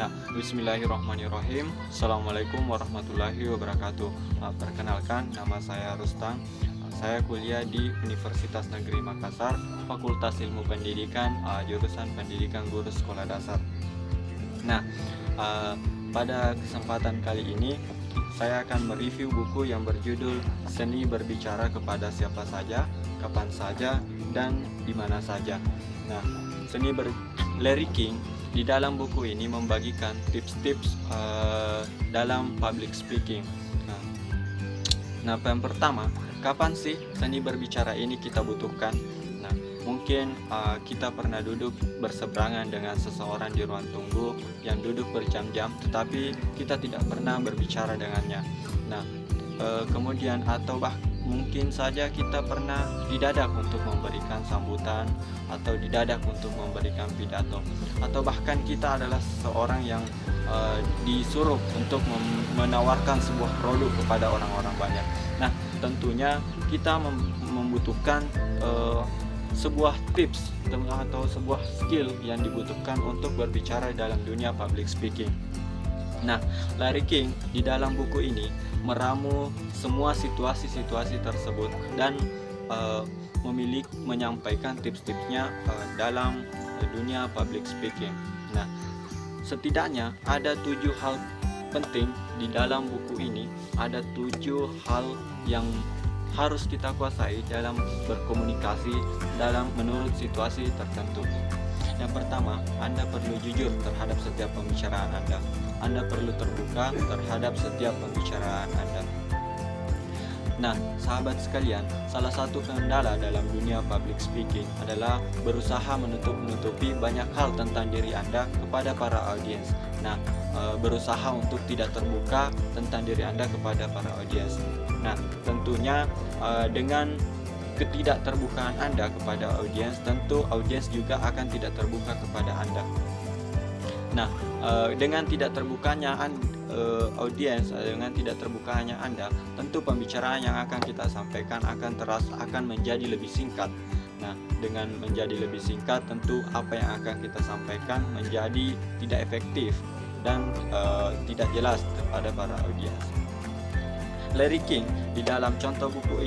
Nah, bismillahirrahmanirrahim. Assalamualaikum warahmatullahi wabarakatuh. Perkenalkan, nama saya Rustam. Saya kuliah di Universitas Negeri Makassar, Fakultas Ilmu Pendidikan, jurusan Pendidikan Guru Sekolah Dasar. Nah, pada kesempatan kali ini saya akan mereview buku yang berjudul Seni Berbicara Kepada Siapa Saja, Kapan Saja, dan di Mana Saja. Nah, Larry King di dalam buku ini membagikan tips-tips dalam public speaking. Nah, yang pertama, kapan sih seni berbicara ini kita butuhkan? Nah, mungkin kita pernah duduk berseberangan dengan seseorang di ruang tunggu yang duduk berjam-jam, tetapi kita tidak pernah berbicara dengannya. Nah, kemudian mungkin saja kita pernah didadak untuk memberikan sambutan, atau didadak untuk memberikan pidato, atau bahkan kita adalah seorang yang disuruh untuk menawarkan sebuah produk kepada orang-orang banyak. Nah, tentunya kita membutuhkan sebuah tips atau sebuah skill yang dibutuhkan untuk berbicara dalam dunia public speaking. Nah, Larry King di dalam buku ini meramu semua situasi-situasi tersebut dan menyampaikan tips-tipsnya dalam dunia public speaking. Nah, setidaknya ada 7 hal penting di dalam buku ini. Ada 7 hal yang harus kita kuasai dalam berkomunikasi menurut situasi tertentu. Yang pertama, Anda perlu jujur terhadap setiap pembicaraan Anda. Anda perlu terbuka terhadap setiap pembicaraan Anda. Nah, sahabat sekalian, salah satu kendala dalam dunia public speaking adalah berusaha menutupi banyak hal tentang diri Anda kepada para audiens. Nah, berusaha untuk tidak terbuka tentang diri Anda kepada para audiens. Nah, tentunya dengan ketidakterbukaan Anda kepada audiens, tentu audiens juga akan tidak terbuka kepada Anda. Nah, dengan tidak terbukanya audiens, dengan tidak terbukanya Anda, tentu pembicaraan yang akan kita sampaikan akan menjadi lebih singkat. Nah, dengan menjadi lebih singkat, tentu apa yang akan kita sampaikan menjadi tidak efektif dan tidak jelas kepada para audiens. Larry King di dalam buku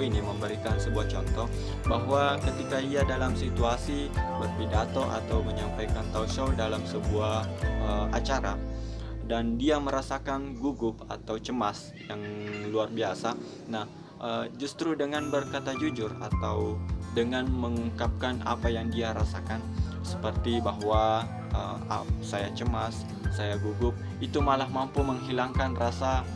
ini memberikan sebuah contoh bahwa ketika ia dalam situasi berpidato atau menyampaikan talk show dalam sebuah acara, dan dia merasakan gugup atau cemas yang luar biasa. Nah, justru dengan berkata jujur atau dengan mengungkapkan apa yang dia rasakan, seperti bahwa saya cemas, saya gugup, itu malah mampu menghilangkan rasa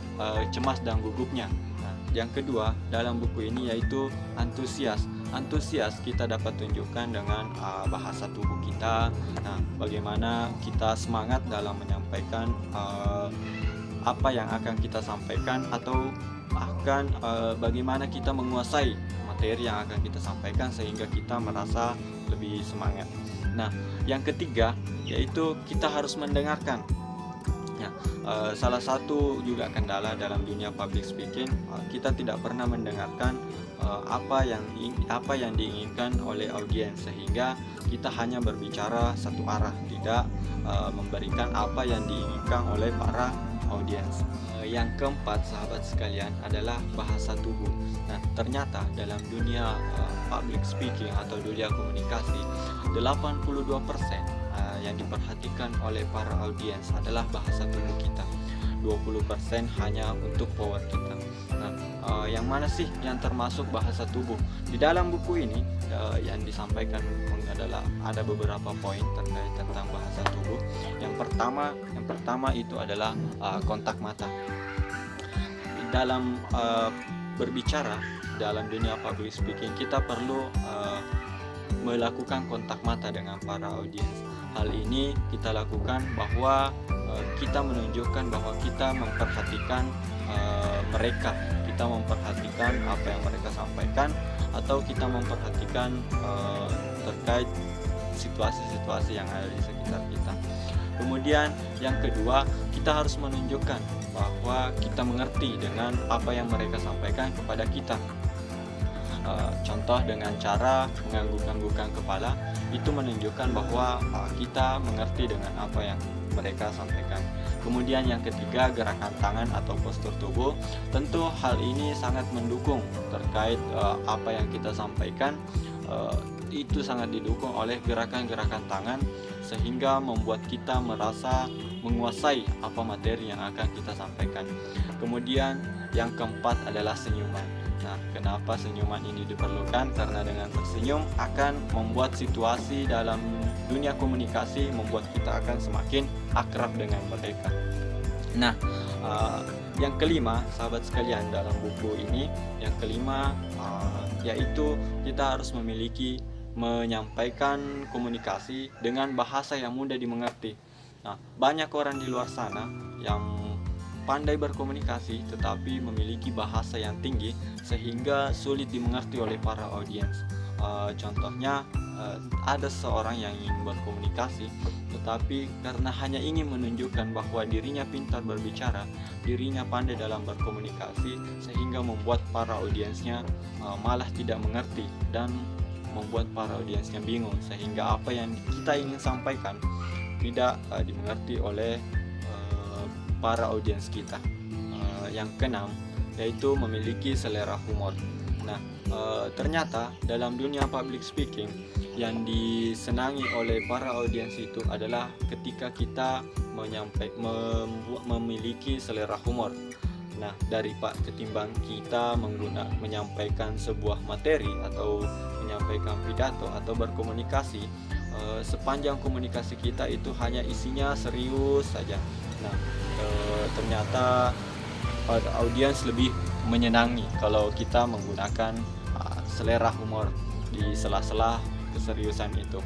cemas dan gugupnya. Nah, yang kedua dalam buku ini yaitu antusias. Antusias kita dapat tunjukkan dengan bahasa tubuh kita. Nah, bagaimana kita semangat dalam menyampaikan apa yang akan kita sampaikan, atau bahkan bagaimana kita menguasai materi yang akan kita sampaikan sehingga kita merasa lebih semangat. Nah, yang ketiga yaitu kita harus mendengarkan. Ya, salah satu juga kendala dalam dunia public speaking, kita tidak pernah mendengarkan apa yang diinginkan oleh audiens, sehingga kita hanya berbicara satu arah, tidak memberikan apa yang diinginkan oleh para audiens. Yang keempat, sahabat sekalian, adalah bahasa tubuh. Nah, ternyata dalam dunia public speaking atau dunia komunikasi, 82% yang diperhatikan oleh para audiens adalah bahasa tubuh kita. 20% hanya untuk power kita. Nah, yang mana sih yang termasuk bahasa tubuh? Di dalam buku ini yang disampaikan adalah ada beberapa poin terkait tentang bahasa tubuh. Yang pertama itu adalah kontak mata. Dalam berbicara dalam dunia public speaking, kita perlu melakukan kontak mata dengan para audiens. Hal ini kita lakukan bahwa kita menunjukkan bahwa kita memperhatikan mereka, kita memperhatikan apa yang mereka sampaikan, atau kita memperhatikan terkait situasi-situasi yang ada di sekitar kita. Kemudian yang kedua, kita harus menunjukkan bahwa kita mengerti dengan apa yang mereka sampaikan kepada kita. Contoh dengan cara mengangguk-anggukkan kepala, itu menunjukkan bahwa kita mengerti dengan apa yang mereka sampaikan. Kemudian yang ketiga, gerakan tangan atau postur tubuh. Tentu hal ini sangat mendukung terkait apa yang kita sampaikan. Itu sangat didukung oleh gerakan-gerakan tangan, sehingga membuat kita merasa menguasai apa materi yang akan kita sampaikan. Kemudian yang keempat adalah senyuman. Nah, kenapa senyuman ini diperlukan? Karena dengan tersenyum akan membuat situasi dalam dunia komunikasi, membuat kita akan semakin akrab dengan mereka. Nah, yang kelima, sahabat sekalian, dalam buku ini, yang kelima yaitu kita harus menyampaikan komunikasi dengan bahasa yang mudah dimengerti. Nah, banyak orang di luar sana yang pandai berkomunikasi tetapi memiliki bahasa yang tinggi sehingga sulit dimengerti oleh para audiens. Contohnya, ada seorang yang ingin berkomunikasi tetapi karena hanya ingin menunjukkan bahwa dirinya pintar berbicara, dirinya pandai dalam berkomunikasi, sehingga membuat para audiensnya malah tidak mengerti dan membuat para audiensnya bingung, sehingga apa yang kita ingin sampaikan tidak dimengerti oleh para audiens kita. Yang keenam, yaitu memiliki selera humor. Nah, ternyata dalam dunia public speaking yang disenangi oleh para audiens itu adalah ketika kita memiliki selera humor. Nah, ketimbang kita menyampaikan sebuah materi atau menyampaikan pidato atau berkomunikasi, sepanjang komunikasi kita itu hanya isinya serius saja. Nah, ternyata audiens lebih menyenangi kalau kita menggunakan selera humor di sela-sela keseriusan itu.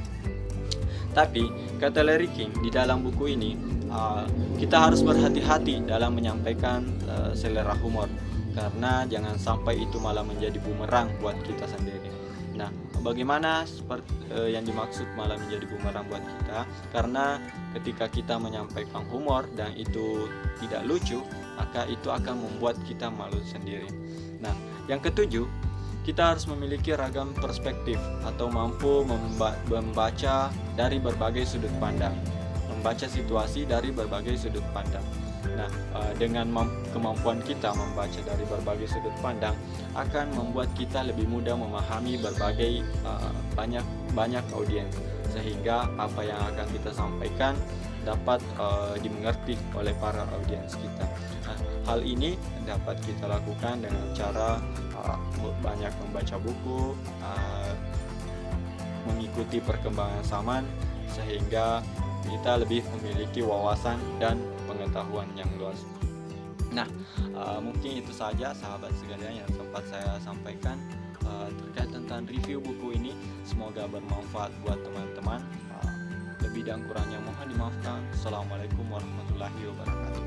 Tapi kata Larry King di dalam buku ini, kita harus berhati-hati dalam menyampaikan selera humor, karena jangan sampai itu malah menjadi bumerang buat kita sendiri. Nah, bagaimana yang dimaksud malah menjadi bumerang buat kita? Karena ketika kita menyampaikan humor dan itu tidak lucu, maka itu akan membuat kita malu sendiri. Nah, yang ketujuh, kita harus memiliki ragam perspektif atau mampu membaca dari berbagai sudut pandang, membaca situasi dari berbagai sudut pandang. Nah, dengan kemampuan kita membaca dari berbagai sudut pandang akan membuat kita lebih mudah memahami berbagai banyak audiens, sehingga apa yang akan kita sampaikan dapat dimengerti oleh para audiens kita. Nah, hal ini dapat kita lakukan dengan cara banyak membaca buku, mengikuti perkembangan zaman, sehingga kita lebih memiliki wawasan dan pengetahuan yang luas. Nah, mungkin itu saja sahabat sekalian yang sempat saya sampaikan terkait tentang review buku ini. Semoga bermanfaat buat teman-teman. Lebih dan kurangnya mohon dimaafkan. Assalamualaikum warahmatullahi wabarakatuh.